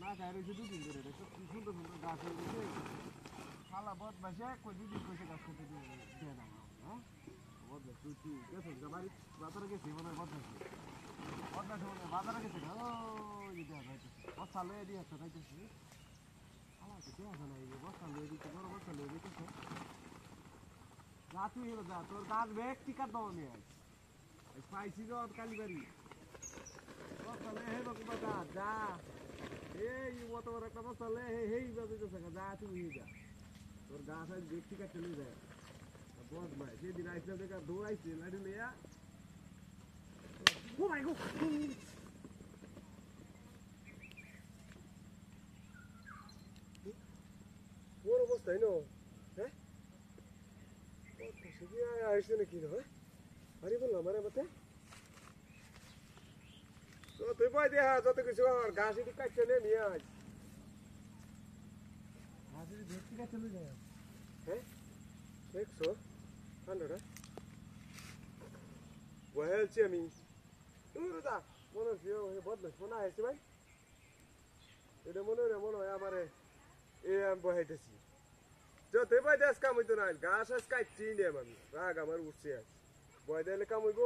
না খাই রয়েছে দুদিন ধরে দেখো কি সুন্দর সুন্দর গাছ হয়ে গেছে শালা বদমাইশে কই দুদিন কইছে গাছ কেটে দিয়ে দাও হ্যাঁ বদমাইশ তুই কি গেছো বাড়ি বাজারে গেছি মনে হয় বদমাইশ বদমাইশ মনে হয় বাজারে গেছে ও এটা যাইতেছে বস্তা লয়ে দিয়ে একটা যাইতেছি শালা তো দেয়া যায় না এই বস্তা লয়ে দিতে বড় বস্তা লয়ে দিতেছে যা তুই হলো যা তোর গাছ ব্যাগ টিকার দাও নিয়ে আয় পাইছি তো কালীবাড়ি বস্তা লয়ে হে বাবা যা যা এই মত বড় একটা বস্তা লয়ে হেই বাজেতেছে যা তুই যা তোর গাছ আজ ব্যাগ টিকার চলে যায় বদমাই সেদিন আইসলাম দেখা দৌড়াইছে লাঠি লইয়া ও মাই গড বড় অবস্থায় নো হ্যাঁ সেদিন আইসে নাকি না হ্যাঁ আরে বললাম আমার মতে তো তুই বই দেখা যত কিছু আমার গাছ এটি কাটছে নে নিয়ে আজ গাছ এটি ভেটকি কাটছে লই যায় হ্যাঁ দেখছো কান্ডটা বহেলছি আমি তুমি দাদা মনে হচ্ছে বদমাস মনে হয়েছে ভাই এটা মনে হয় আমারে এ আমি বহাইতেছি যতই বই দেশ কাম হইতো না গাছ আজ কাটছি নেম আমি রাগ আমার উঠছে আজ বয় দিলে কাম হইব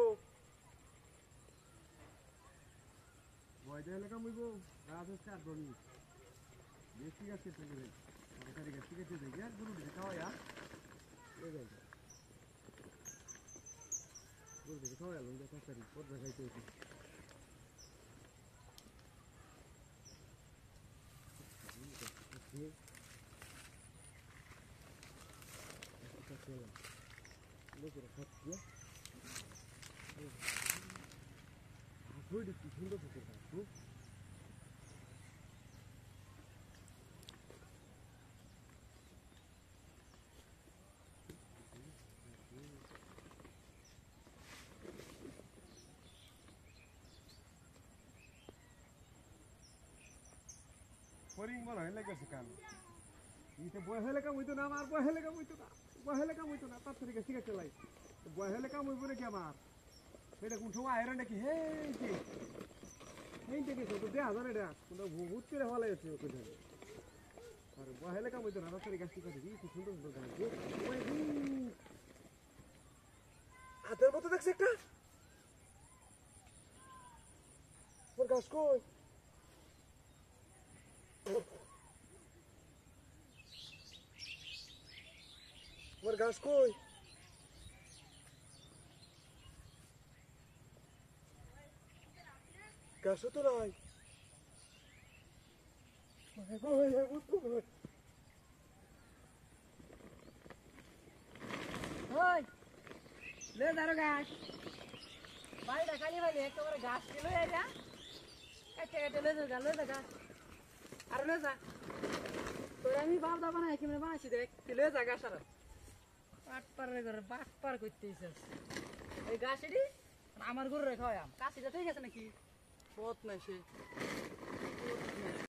বয় দিলে কাম হইব গাছ আজ কাটবো আমি বেশি গাছ কেটে দেবে সরকারি গাছ কেটে দেবে আর গুরু দিকে খাওয়া গুরু দিকে খাওয়া লঙ্কা কাছারি পদ্মা খাইতে হইতে লোকেরা খাচ্ছে কি সুন্দর পুকুর গাছ ফরিং মনে হয় লেগেছে কান ইতে বয় হলে কাম হইতো না আমার বয় হলে কাম হইতো না বয় হলে কাম হইতো না তার থেকে শিখে চলাই বয় হলে কাম হইব নাকি আমার এটা কোন সময় আয়রন নাকি হে এই দেখে তো দেখা যায় এটা কিন্তু ভূত করে হলে আছে ওখানে আর বয় হলে কাম হইতো না তার থেকে শিখে দেখি কি সুন্দর সুন্দর গাছ আদের মতো দেখছে একটা ওর গাছ কই ওর গাছ কই গাছ তো নাই ওই লে দাঁড়ো গাছ বাড়িটা খালি বাড়ি একেবারে গাছ ছিল এটা কাটতে কাটতে লে যা আর লে যা তোর আমি বাপ দা বানাই কেমন বানাইছি দেখ লে যা গাছ আর পাট পারে করে বাট পার করতেইছ এই গাছ এটি আমার গরু রেখা কাশিটা ঠিক আছে নাকি বহুত নাই সে